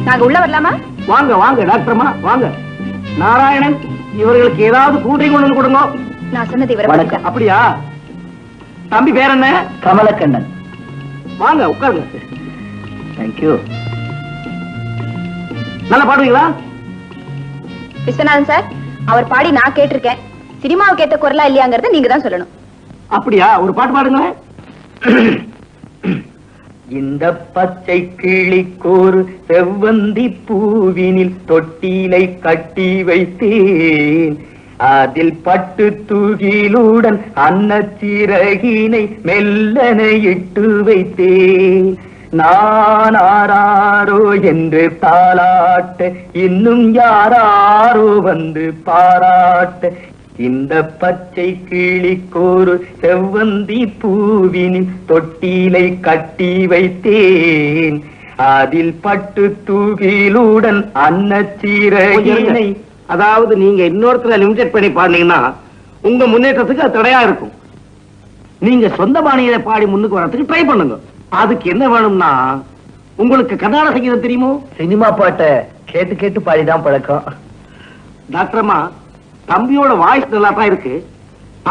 நாங்க உள்ள வரலாமா? வாங்க வாங்க டாக்டர்மா வாங்க. நாராயணன், இவர்களுக்கு ஏதாவது கூட்டை கொண்டு வந்து கொடுங்க. நான் சொன்னது இவரை வணக்கம். அப்படியா? தம்பி பேர் என்ன? கமலக்கண்ணன். வாங்க உட்காருங்க. தேங்க்யூ. நல்லா பாடுவீங்களா? விஸ்வநாதன் சார், அவர் பாடி நான் கேட்டிருக்கேன். சினிமாவுக்கு ஏத்த குரலா இல்லையாங்கிறத நீங்க தான் சொல்லணும். அப்படியா? ஒரு பாட்டு பாடுங்களேன். இந்த பச்சை கிளிக்கோரு செவ்வந்தி பூவினில் தொட்டிலை கட்டி வைத்தேன். அதில் பட்டு தூகிலுடன் அன்னச்சிறகினை மெல்லன இட்டு வைத்தேன். நான் ஆராரோ என்று தாளாட்ட இன்னும் யாராரோ வந்து பாராட்ட. இந்த பச்சை கிளிக்கோரு செவ்வந்தி பூவினின் தொட்டிலை கட்டி வைத்தேன். அதில் பட்டு தூகிலுடன் அன்னச்சிறகினை. அதாவது நீங்க இன்னொருத்தர லிமிடெட் பண்ணி பாடினீங்கன்னா உங்க முன்னேற்றத்துக்கு அது தடையா இருக்கும். நீங்க சொந்த பாணியில பாடி முன்னுக்கு வரதுக்கு ட்ரை பண்ணுங்க. அதுக்கு என்ன வேணும்னா, உங்களுக்கு கர்நாடக சங்கீதம் தெரியுமோ? சினிமா பாட்டை கேட்டு கேட்டு பாடிதான் பழக்கம். டாக்டர்மா, தம்பியோட வாய்ஸ் நல்லா தான் இருக்கு.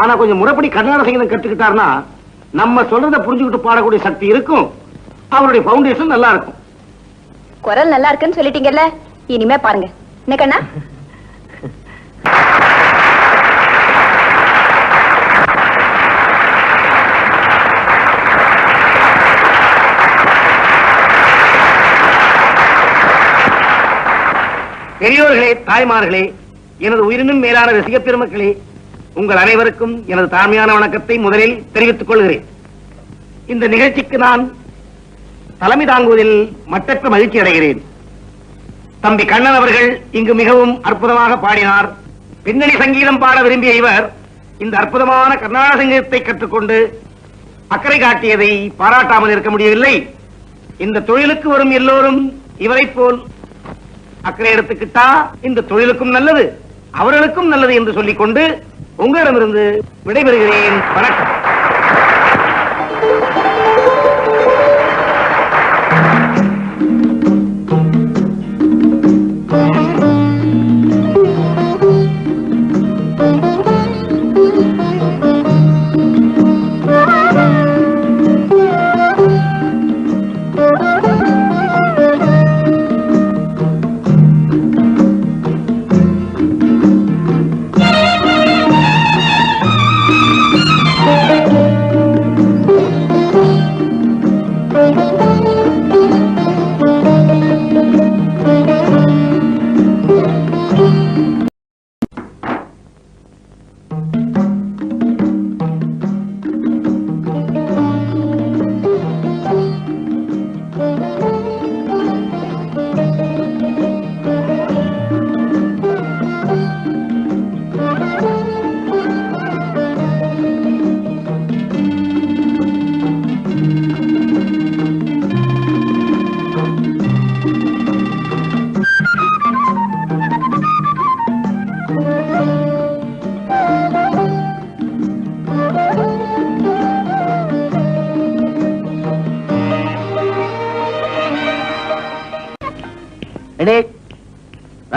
ஆனா கொஞ்சம் முறைப்படி கர்நாடக சங்கீதம் கத்துக்கிட்டாருன்னா நம்ம சொல்றதை புரிஞ்சுக்கிட்டு பாடக்கூடிய சக்தி இருக்கும். அவருடைய பவுண்டேஷன் நல்லா இருக்கும். குரல் நல்லா இருக்குன்னு சொல்லிட்டீங்கல்ல, இனிமே பாருங்க. என்ன கண்ணா? பெரியோர்களே, தாய்மார்களே, எனது உயிரினும் மேலான ரசிக பெருமக்களே, உங்கள் அனைவருக்கும் எனது தாழ்மையான வணக்கத்தை முதலில் தெரிவித்துக் கொள்கிறேன். இந்த நிகழ்ச்சிக்கு நான் தலைமை தாங்குவதில் மட்டற்ற மகிழ்ச்சி அடைகிறேன். தம்பி கண்ணன் அவர்கள் இங்கு மிகவும் அற்புதமாக பாடினார். பின்னணி சங்கீதம் பாட விரும்பிய இவர் இந்த அற்புதமான கர்நாடக சங்கீதத்தை கற்றுக்கொண்டு அக்கறை காட்டியதை பாராட்டாமல் இருக்க முடியவில்லை. இந்த தொழிலுக்கு வரும் எல்லோரும் இவரை போல் அக்கறை எடுத்துக்கிட்டா இந்த தொழிலுக்கும் நல்லது, அவர்களுக்கும் நல்லது என்று சொல்லிக் கொண்டு உங்களிடமிருந்து விடைபெறுகிறேன். வணக்கம்.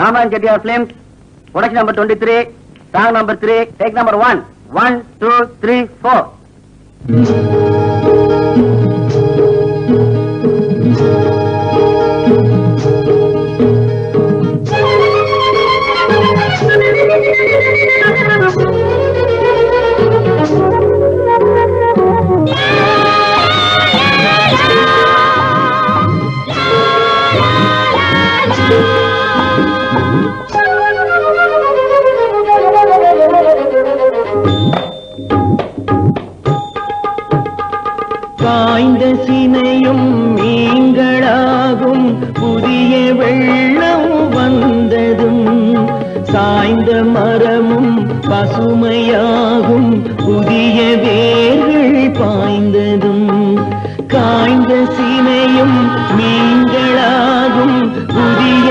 Raman Chettiar Films, production number 23, song number 3, take number 1. 1, 2, 3, 4. காய்ந்த சினையும் மீன்களாகும் புதிய வெள்ளம் வந்ததும், சாய்ந்த மரமும் பசுமையாகும் புதிய வேர்கள் பாய்ந்ததும், காய்ந்த சினையும் மீன்களாகும் புதிய